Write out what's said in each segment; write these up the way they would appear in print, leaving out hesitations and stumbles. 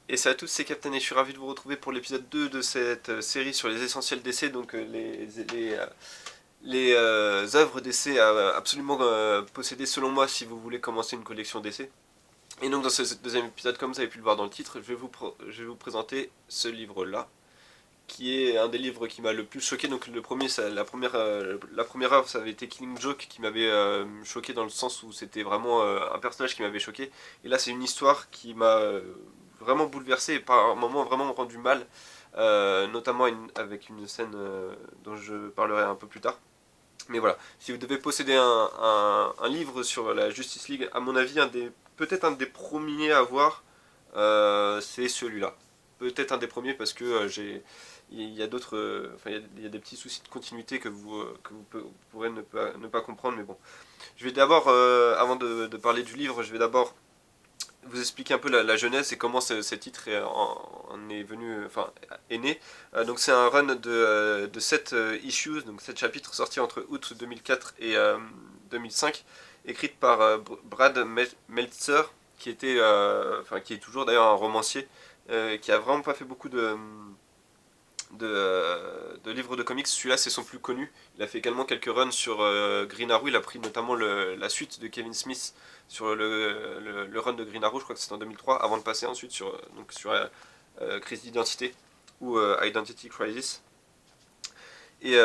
Et salut à tous, c'est Captain et je suis ravi de vous retrouver pour l'épisode 2 de cette série sur les essentiels d'essai, donc les œuvres d'essai à absolument posséder selon moi si vous voulez commencer une collection d'essais. Et donc dans ce deuxième épisode, comme vous avez pu le voir dans le titre, je vais vous présenter ce livre-là, qui est un des livres qui m'a le plus choqué. Donc le premier, la première œuvre, ça avait été Killing Joke, qui m'avait choqué dans le sens où c'était vraiment un personnage qui m'avait choqué. Et là, c'est une histoire qui m'a vraiment bouleversé et par un moment vraiment rendu mal, notamment avec une scène dont je parlerai un peu plus tard. Mais voilà, si vous devez posséder un livre sur la Justice League, à mon avis, peut-être un des premiers à voir, c'est celui-là. Peut-être un des premiers parce que il y a d'autres, enfin il y a des petits soucis de continuité vous pourrez ne pas comprendre, mais bon. Je vais d'abord, avant de parler du livre, je vais d'abord vous expliquer un peu la genèse et comment ce titre en est venu, enfin, est né. Donc c'est un run de 7 issues, donc 7 chapitres sortis entre août 2004 et 2005, écrite par Meltzer, qui était, enfin qui est toujours d'ailleurs un romancier, qui a vraiment pas fait beaucoup de livres de comics. Celui-là, c'est son plus connu. Il a fait également quelques runs sur Green Arrow. Il a pris notamment la suite de Kevin Smith sur le run de Green Arrow, je crois que c'est en 2003, avant de passer ensuite sur Crise d'identité ou Identity Crisis. Et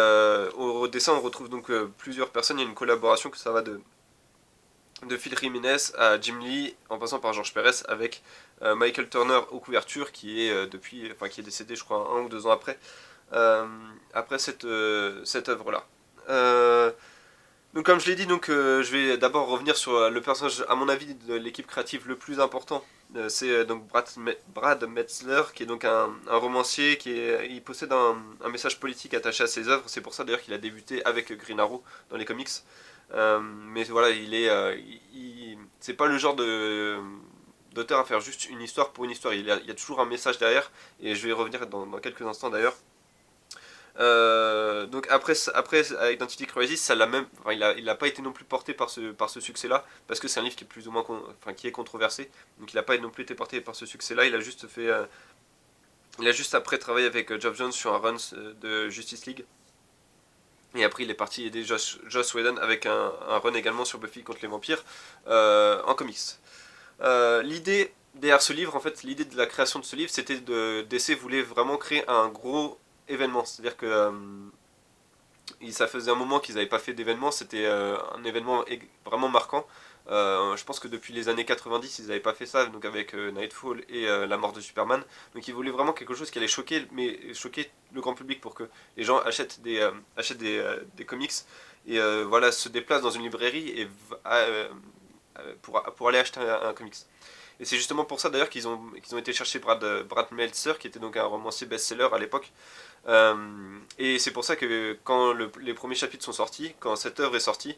au dessin, on retrouve donc plusieurs personnes. Il y a une collaboration que ça va de Phil Jiménez à Jim Lee, en passant par George Perez, avec Michael Turner aux couvertures, qui est qui est décédé, je crois, 1 ou 2 ans euh, après cette œuvre-là. Donc comme je l'ai dit, je vais d'abord revenir sur le personnage, à mon avis, de l'équipe créative le plus important. C'est donc Brad Metzler, qui est donc un romancier, il possède un message politique attaché à ses œuvres. C'est pour ça d'ailleurs qu'il a débuté avec Green Arrow dans les comics. Mais voilà, c'est pas le genre d'auteur à faire juste une histoire pour une histoire. Il y a toujours un message derrière, et je vais y revenir dans quelques instants d'ailleurs. Donc après Identity Crisis, ça l'a même, enfin, il a pas été non plus porté par ce succès-là, parce que c'est un livre qui est plus ou moins, enfin, qui est controversé. Donc il a pas non plus été porté par ce succès-là. Il a juste après travaillé avec Geoff Jones sur un run de Justice League. Et après il est parti aider Joss Whedon avec un run également sur Buffy contre les vampires en comics. L'idée derrière ce livre, en fait, l'idée de la création de ce livre, c'était DC voulait vraiment créer un gros événement. C'est-à-dire que ça faisait un moment qu'ils n'avaient pas fait d'événement, c'était un événement vraiment marquant. Je pense que depuis les années 90, ils n'avaient pas fait ça, donc avec Nightfall et la mort de Superman. Donc ils voulaient vraiment quelque chose qui allait choquer, mais choquer le grand public pour que les gens achètent des comics et voilà, se déplacent dans une librairie et pour aller acheter un comics. Et c'est justement pour ça d'ailleurs qu'ils ont été chercher Brad Meltzer, qui était donc un romancier best-seller à l'époque. Et c'est pour ça que quand les premiers chapitres sont sortis, quand cette œuvre est sortie,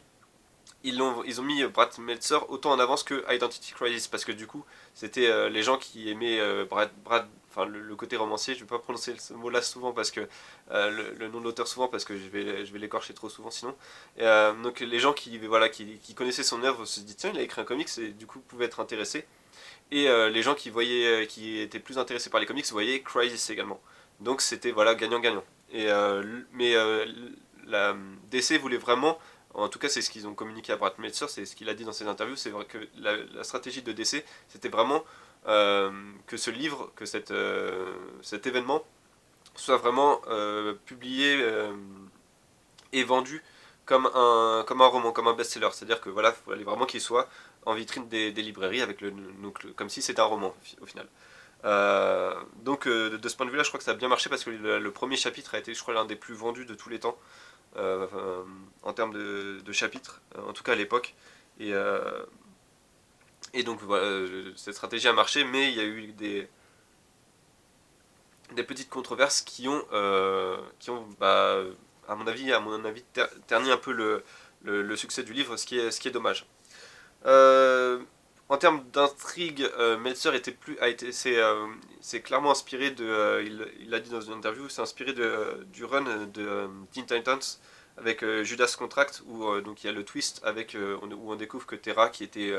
ils ont mis Brad Meltzer autant en avance que Identity Crisis, parce que du coup, c'était les gens qui aimaient enfin le côté romancier. Je vais pas prononcer ce mot-là souvent parce que le nom de l'auteur souvent parce que je vais l'écorcher trop souvent sinon. Donc les gens qui connaissaient son œuvre se disent tiens il a écrit un comics et du coup pouvaient être intéressés. Et les gens qui étaient plus intéressés par les comics voyaient Crisis également. Donc c'était voilà gagnant-gagnant. Mais la DC voulait vraiment, en tout cas c'est ce qu'ils ont communiqué à Brad Meltzer, c'est ce qu'il a dit dans ses interviews, c'est vrai que la stratégie de DC c'était vraiment que ce livre, cet événement soit vraiment publié et vendu comme un roman, comme un best-seller. C'est-à-dire que voilà, il fallait vraiment qu'il soit en vitrine des librairies avec comme si c'était un roman au final. De ce point de vue-là, je crois que ça a bien marché parce que le premier chapitre a été, je crois, l'un des plus vendus de tous les temps en termes de chapitres, en tout cas à l'époque. Et, euh, et donc voilà, cette stratégie a marché, mais il y a eu des petites controverses qui ont à mon avis terni un peu le succès du livre, ce qui est dommage. Euh, En termes d'intrigue, Meltzer était plus, a été, c'est clairement inspiré il l'a dit dans une interview, c'est inspiré du run de Teen Titans avec Judas Contract où donc il y a le twist où on découvre que Terra qui était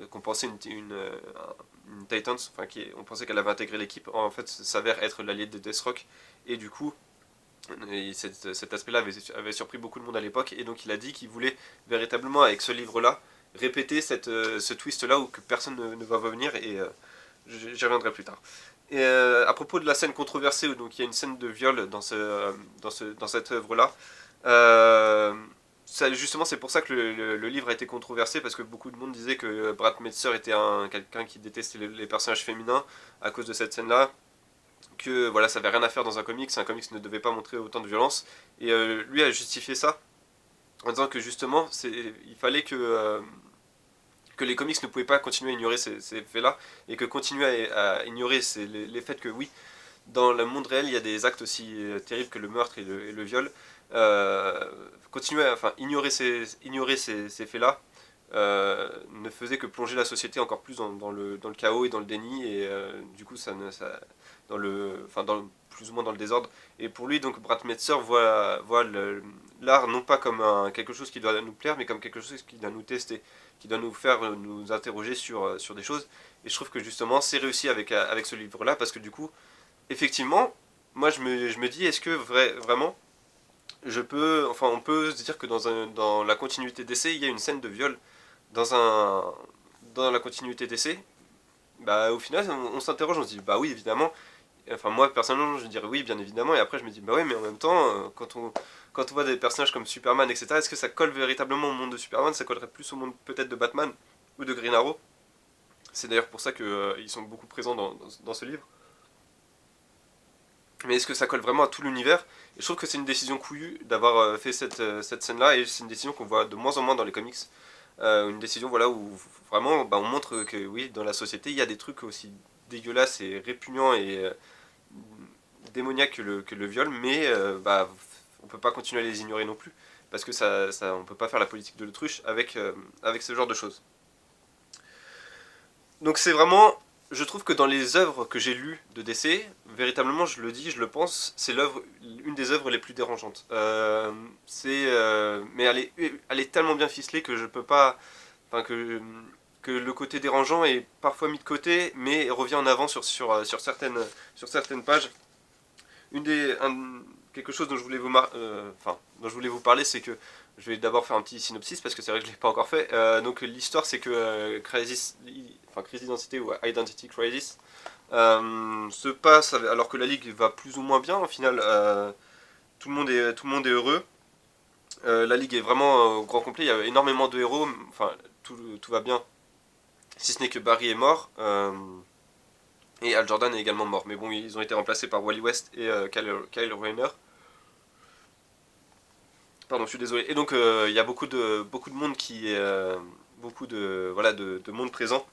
qu'on pensait une Titans, enfin on pensait qu'elle avait intégré l'équipe, en fait s'avère être l'allié de Deathstroke, et du coup cet aspect-là avait surpris beaucoup de monde à l'époque, et donc il a dit qu'il voulait véritablement avec ce livre-là répéter ce twist-là où que personne ne va revenir, et j'y reviendrai plus tard. Et à propos de la scène controversée, où donc il y a une scène de viol dans cette œuvre-là, euh, justement, c'est pour ça que le livre a été controversé, parce que beaucoup de monde disait que Brad Meltzer était quelqu'un qui détestait les personnages féminins à cause de cette scène-là, que voilà, ça avait rien à faire dans un comics ne devait pas montrer autant de violence, et lui a justifié ça en disant que justement, il fallait que les comics ne pouvaient pas continuer à ignorer ces faits-là, et que continuer à ignorer les faits que oui, dans le monde réel, il y a des actes aussi terribles que le meurtre et le viol. Continuer enfin, ignorer ces faits-là ne faisait que plonger la société encore plus dans le chaos et dans le déni, et du coup, plus ou moins dans le désordre. Et pour lui, donc, Brad Meltzer voit l'art non pas comme quelque chose qui doit nous plaire, mais comme quelque chose qui doit nous tester, qui doit nous faire nous interroger sur des choses. Et je trouve que justement, c'est réussi avec ce livre-là, parce que du coup, effectivement, moi je me dis, est-ce que vraiment, on peut se dire que dans la continuité d'essai, il y a une scène de viol dans dans la continuité d'essai. Bah au final, on s'interroge, on se dit, bah oui, évidemment. Enfin moi personnellement, je dirais oui, bien évidemment, et après je me dis, bah oui, mais en même temps, quand on voit des personnages comme Superman, etc., est-ce que ça colle véritablement au monde de Superman? Ça collerait plus au monde peut-être de Batman ou de Green Arrow. C'est d'ailleurs pour ça qu'ils sont beaucoup présents dans ce livre. Mais est-ce que ça colle vraiment à tout l'univers? Et je trouve que c'est une décision couillue d'avoir fait cette scène-là, et c'est une décision qu'on voit de moins en moins dans les comics. Une décision voilà, où vraiment bah, on montre que oui, dans la société, il y a des trucs aussi dégueulasses et répugnants et démoniaques que le viol, mais bah, on peut pas continuer à les ignorer non plus, parce que on peut pas faire la politique de l'autruche avec ce genre de choses. Donc c'est vraiment, je trouve que dans les œuvres que j'ai lues de DC, véritablement, je le dis, je le pense, c'est une des œuvres les plus dérangeantes. Mais elle est tellement bien ficelée que je peux pas, enfin que le côté dérangeant est parfois mis de côté, mais revient en avant sur certaines pages. Quelque chose dont je voulais dont je voulais vous parler, c'est que je vais d'abord faire un petit synopsis parce que c'est vrai que je l'ai pas encore fait. Donc l'histoire, c'est que Crisis d'identité ou Identity Crisis se passe alors que la ligue va plus ou moins bien. Au final, tout le monde est heureux. La ligue est vraiment au grand complet. Il y a énormément de héros. Enfin, tout va bien, si ce n'est que Barry est mort. Et Al Jordan est également mort. Mais bon, ils ont été remplacés par Wally West et Kyle Rayner. Pardon, je suis désolé. Et donc, il y a beaucoup de monde de monde présent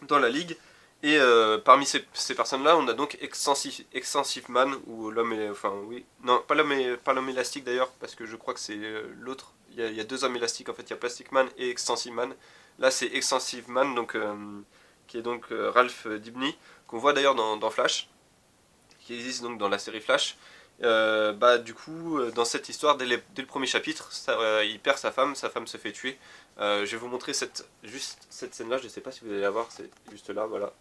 dans la ligue. Et parmi ces personnes-là, on a donc Extensive Man, ou enfin oui, non, pas l'homme élastique d'ailleurs, parce que je crois que c'est l'autre. Il y a deux hommes élastiques en fait, il y a Plastic Man et Extensive Man. Là, c'est Extensive Man, donc, qui est donc Ralph Dibny, qu'on voit d'ailleurs dans Flash, qui existe donc dans la série Flash. Bah, du coup, dans cette histoire, dès le premier chapitre, il perd sa femme se fait tuer. Je vais vous montrer juste cette scène-là, je ne sais pas si vous allez la voir, c'est juste là, voilà,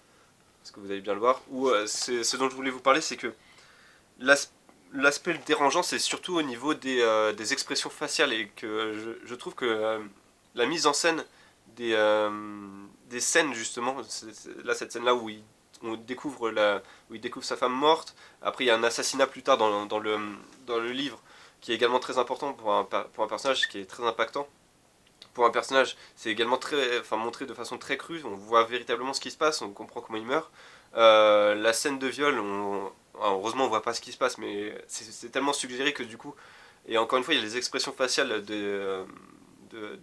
parce que vous allez bien le voir. Ce dont je voulais vous parler, c'est que l'aspect dérangeant, c'est surtout au niveau des expressions faciales, et que je trouve que la mise en scène des scènes, justement, là, cette scène-là on découvre où il découvre sa femme morte. Après, il y a un assassinat plus tard dans le livre, qui est également très important pour un personnage qui est très impactant. Pour un personnage, c'est également montré de façon très crue. On voit véritablement ce qui se passe, on comprend comment il meurt. La scène de viol, heureusement on voit pas ce qui se passe, mais c'est tellement suggéré que du coup, et encore une fois, il y a les expressions faciales de, de,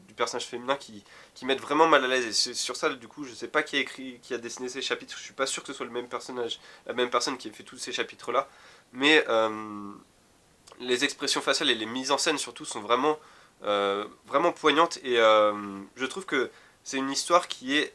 du personnage féminin qui mettent vraiment mal à l'aise. Et sur ça, du coup, je sais pas qui a dessiné ces chapitres. Je suis pas sûr que ce soit le même personnage, la même personne qui a fait tous ces chapitres-là. Mais les expressions faciales et les mises en scène surtout sont vraiment poignantes. Et je trouve que c'est une histoire qui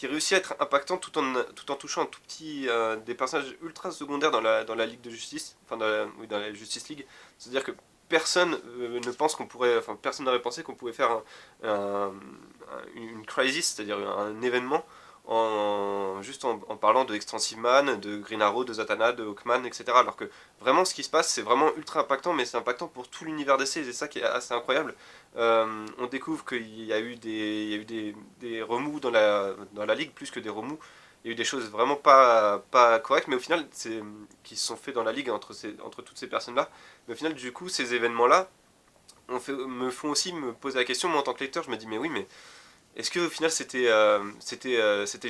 réussit à être impactante tout en touchant un tout petit des personnages ultra secondaires dans la Ligue de Justice, enfin oui, dans la Justice League. C'est-à-dire que personne ne pense qu'on pourrait, enfin personne n'aurait pensé qu'on pouvait faire une crisis, c'est-à-dire un événement juste en parlant de Extensive Man, de Green Arrow, de Zatanna, de Hawkman, etc. Alors que vraiment ce qui se passe c'est vraiment ultra impactant, mais c'est impactant pour tout l'univers DC, et c'est ça qui est assez incroyable. On découvre qu'il y a eu des remous dans la ligue, plus que des remous. Il y a eu des choses vraiment pas correctes, mais au final, qui se sont faits dans la ligue entre toutes ces personnes-là. Mais au final, du coup, ces événements-là me font aussi me poser la question. Moi, en tant que lecteur, je me dis, mais oui, mais est-ce que au final c'était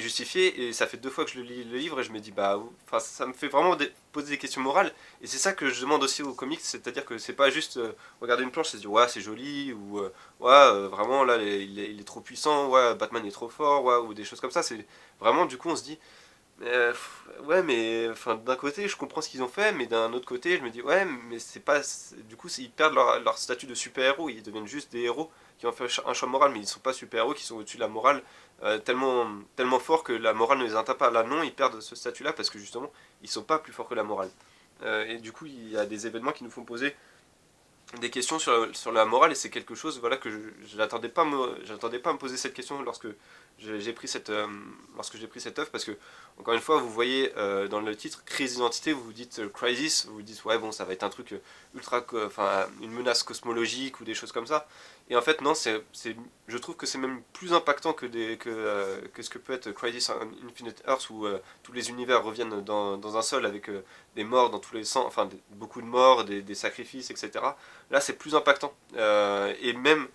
justifié? Et ça fait 2 fois que je lis le livre et je me dis bah enfin ça me fait vraiment poser des questions morales, et c'est ça que je demande aussi aux comics, c'est-à-dire que c'est pas juste regarder une planche et se dire ouais c'est joli, ou ouais vraiment là il est trop puissant, ouais Batman est trop fort, ouais, ou des choses comme ça. C'est vraiment, du coup on se dit ouais mais enfin d'un côté je comprends ce qu'ils ont fait, mais d'un autre côté je me dis ouais mais c'est pas du coup ils perdent leur statut de super-héros, ils deviennent juste des héros qui ont fait un choix moral, mais ils ne sont pas super-héros, qui sont au-dessus de la morale, tellement forts que la morale ne les atteint pas. Là non, ils perdent ce statut-là parce que justement ils sont pas plus forts que la morale. Et du coup il y a des événements qui nous font poser des questions sur la morale, et c'est quelque chose voilà que je n'attendais pas, pas à me poser cette question lorsque j'ai pris cette œuvre, parce que encore une fois vous voyez dans le titre crise d'identité, vous vous dites crisis, vous vous dites ouais bon ça va être un truc enfin une menace cosmologique ou des choses comme ça, et en fait non, je trouve que c'est même plus impactant que ce que peut être Crisis on Infinite Earth, où tous les univers reviennent dans un seul, avec des morts dans tous les sens, enfin beaucoup de morts, des sacrifices, etc. Là, c'est plus impactant. Et même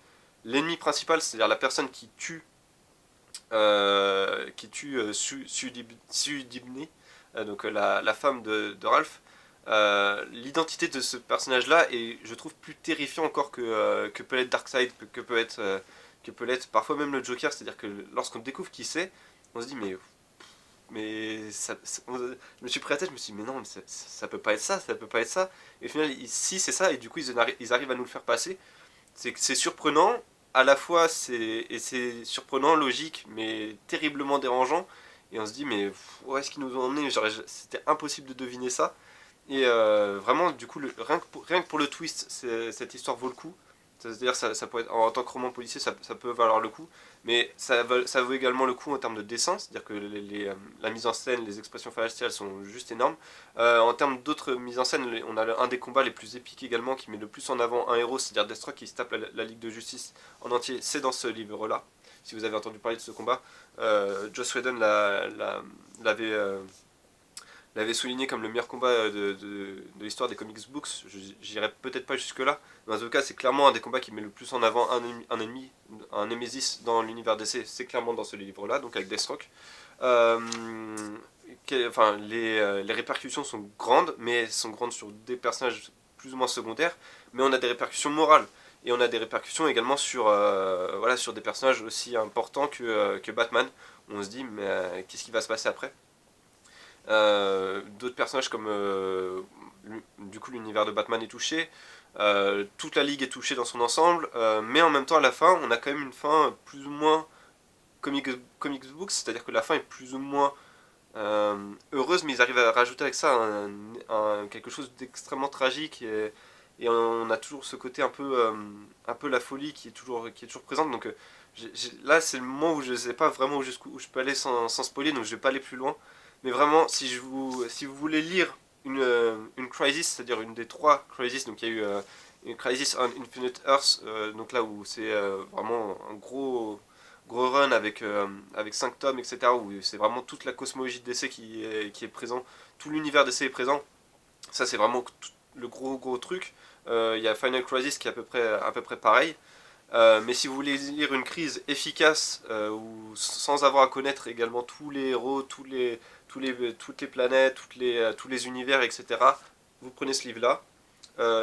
l'ennemi principal, c'est-à-dire la personne qui tue Sudibni, donc la femme de Ralph, l'identité de ce personnage-là est, je trouve, plus terrifiant encore que peut l'être Darkseid, que peut l'être parfois même le Joker. C'est-à-dire que lorsqu'on découvre qui c'est, on se dit mais je me suis pris à la tête, je me suis dit mais non, mais ça peut pas être ça, ça peut pas être ça. Et au final, si c'est ça, et du coup ils arrivent à nous le faire passer. C'est surprenant, à la fois c'est surprenant, logique, mais terriblement dérangeant. Et on se dit mais où est-ce qu'ils nous ont emmenés? C'était impossible de deviner ça. Et vraiment, du coup, rien que pour le twist, cette histoire vaut le coup. C'est-à-dire, ça peut être, en tant que roman policier, ça peut valoir le coup. Mais ça vaut également le coup en termes de dessin. C'est-à-dire que la mise en scène, les expressions faciales sont juste énormes. En termes d'autres mises en scène, on a un des combats les plus épiques également, qui met le plus en avant un héros, c'est-à-dire Deathstroke qui se tape la Ligue de Justice en entier. C'est dans ce livre-là. Si vous avez entendu parler de ce combat, Joss Whedon l'avait l'avait souligné comme le meilleur combat de l'histoire des comics books. J'irai peut-être pas jusque là, mais en tout cas c'est clairement un des combats qui met le plus en avant un Nemesis dans l'univers DC. C'est clairement dans ce livre là, donc avec Deathstroke. euh, enfin les répercussions sont grandes, mais elles sont grandes sur des personnages plus ou moins secondaires, mais on a des répercussions morales. Et on a des répercussions également voilà, sur des personnages aussi importants que Batman. On se dit, mais qu'est-ce qui va se passer après? D'autres personnages comme du coup l'univers de Batman est touché, toute la ligue est touchée dans son ensemble, mais en même temps à la fin on a quand même une fin plus ou moins comics books, c'est-à-dire que la fin est plus ou moins heureuse, mais ils arrivent à rajouter avec ça quelque chose d'extrêmement tragique, et on a toujours ce côté un peu la folie qui est toujours présente. Donc là c'est le moment où je sais pas vraiment où je peux aller sans spoiler, donc je vais pas aller plus loin. Mais vraiment, si vous voulez lire une Crisis, c'est-à-dire une des 3 Crisis, donc il y a eu une Crisis on Infinite Earth, donc là où c'est vraiment un gros run avec 5 tomes, etc., où c'est vraiment toute la cosmologie de DC qui est présent, tout l'univers DC est présent. Ça, c'est vraiment le gros truc. Il y a Final Crisis qui est à peu près pareil. Mais si vous voulez lire une crise efficace, sans avoir à connaître également tous les héros, toutes les planètes, tous les univers, etc., vous prenez ce livre-là.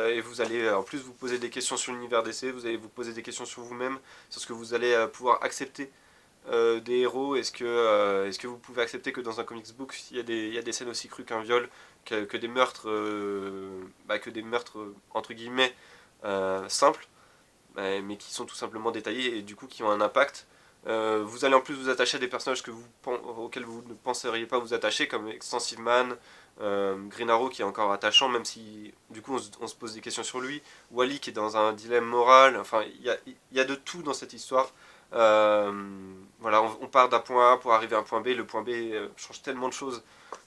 Et vous allez en plus vous poser des questions sur l'univers DC, vous allez vous poser des questions sur vous-même, sur ce que vous allez pouvoir accepter des héros. Est-ce que vous pouvez accepter que dans un comics book, il y a des scènes aussi crues qu'un viol, que des meurtres, entre guillemets simples, mais qui sont tout simplement détaillés et du coup qui ont un impact. Vous allez en plus vous attacher à des personnages auxquels vous ne penseriez pas vous attacher, comme Extensive Man, Green Arrow qui est encore attachant, même si du coup on se pose des questions sur lui, Wally qui est dans un dilemme moral, enfin il y a de tout dans cette histoire. Euh, voilà, on part d'un point A pour arriver à un point B, le point B change tellement de choses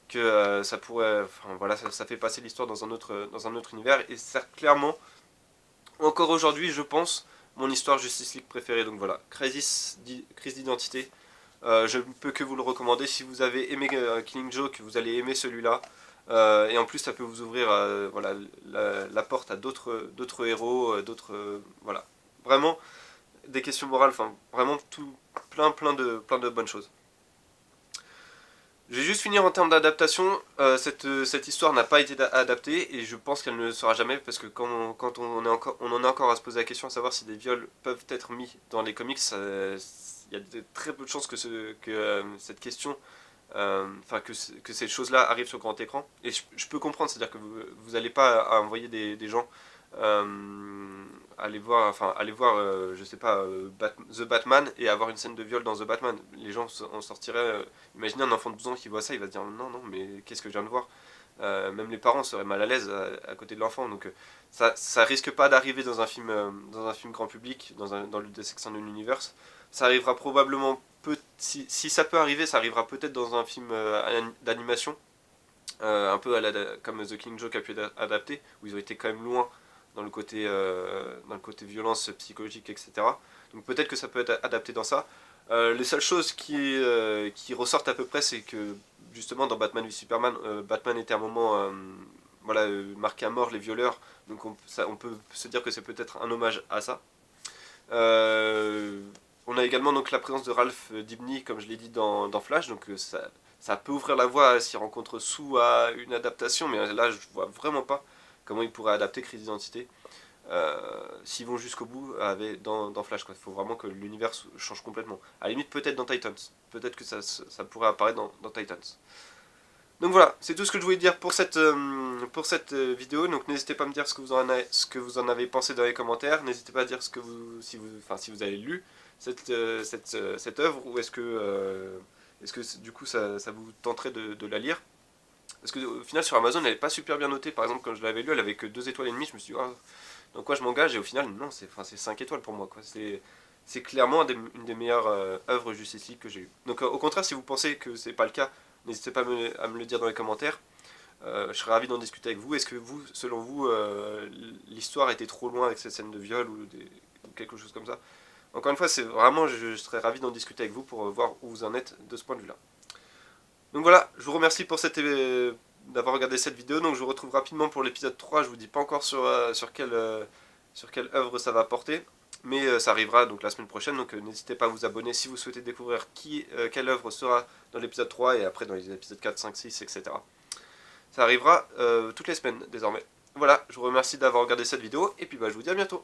que ça pourrait, enfin voilà, ça fait passer l'histoire dans un autre univers, et c'est clairement, encore aujourd'hui je pense, mon histoire Justice League préférée. Donc voilà, crise d'identité. Je ne peux que vous le recommander. Si vous avez aimé Killing Joke, vous allez aimer celui-là. Et en plus, ça peut vous ouvrir voilà, la porte à d'autres héros, voilà. Vraiment, des questions morales, enfin, vraiment tout, plein de bonnes choses. Je vais juste finir en termes d'adaptation. Cette histoire n'a pas été adaptée et je pense qu'elle ne le sera jamais parce que quand on en est encore à se poser la question à savoir si des viols peuvent être mis dans les comics, il y a très peu de chances que cette question, enfin que ces choses-là arrivent sur grand écran. Et je peux comprendre, c'est-à-dire que vous n'allez pas envoyer des gens aller voir je sais pas, The Batman et avoir une scène de viol dans The Batman. Les gens en sortiraient. Imaginez un enfant de 12 ans qui voit ça, il va se dire non, non, mais qu'est-ce que je viens de voir. Même les parents seraient mal à l'aise à côté de l'enfant. Donc ça risque pas d'arriver dans un film grand public, dans le DC Extended Universe. Ça arrivera probablement si ça peut arriver, ça arrivera peut-être dans un film d'animation, un peu comme The King Joke a pu être adapté, où ils ont été quand même loin dans le côté violence psychologique, etc. Donc peut-être que ça peut être adapté dans ça. Les seules choses qui ressortent à peu près, c'est que justement dans Batman v Superman, Batman était à un moment voilà, marqué à mort les violeurs, donc on peut se dire que c'est peut-être un hommage à ça. Euh, on a également donc la présence de Ralph Dibny, comme je l'ai dit dans Flash, donc ça peut ouvrir la voie s'il rencontre Sue à une adaptation, mais là je vois vraiment pas comment ils pourraient adapter Crise d'identité s'ils vont jusqu'au bout dans Flash. Il faut vraiment que l'univers change complètement. À la limite, peut-être dans Titans. Peut-être que ça pourrait apparaître dans Titans. Donc voilà, c'est tout ce que je voulais dire pour cette vidéo. Donc n'hésitez pas à me dire ce que vous en avez pensé dans les commentaires. N'hésitez pas à dire si vous avez lu cette œuvre, ou est-ce que du coup ça vous tenterait de la lire. Parce qu'au final sur Amazon elle n'est pas super bien notée. Par exemple quand je l'avais lu elle avait que 2 étoiles et demie. Je me suis dit dans quoi je m'engage, et au final non, c'est 5 étoiles pour moi quoi. C'est clairement une des meilleures œuvres Justice League que j'ai eues. Donc au contraire, si vous pensez que c'est pas le cas, n'hésitez pas à me le dire dans les commentaires. Je serais ravi d'en discuter avec vous. Est-ce que vous, selon vous, l'histoire était trop loin avec cette scène de viol ou quelque chose comme ça? Encore une fois, c'est vraiment, je serais ravi d'en discuter avec vous pour voir où vous en êtes de ce point de vue-là. Donc voilà, je vous remercie d'avoir regardé cette vidéo. Donc je vous retrouve rapidement pour l'épisode 3. Je vous dis pas encore sur quelle œuvre ça va porter, mais ça arrivera donc la semaine prochaine. Donc n'hésitez pas à vous abonner si vous souhaitez découvrir quelle œuvre sera dans l'épisode 3 et après dans les épisodes 4, 5, 6, etc. Ça arrivera toutes les semaines désormais. Voilà, je vous remercie d'avoir regardé cette vidéo et puis je vous dis à bientôt.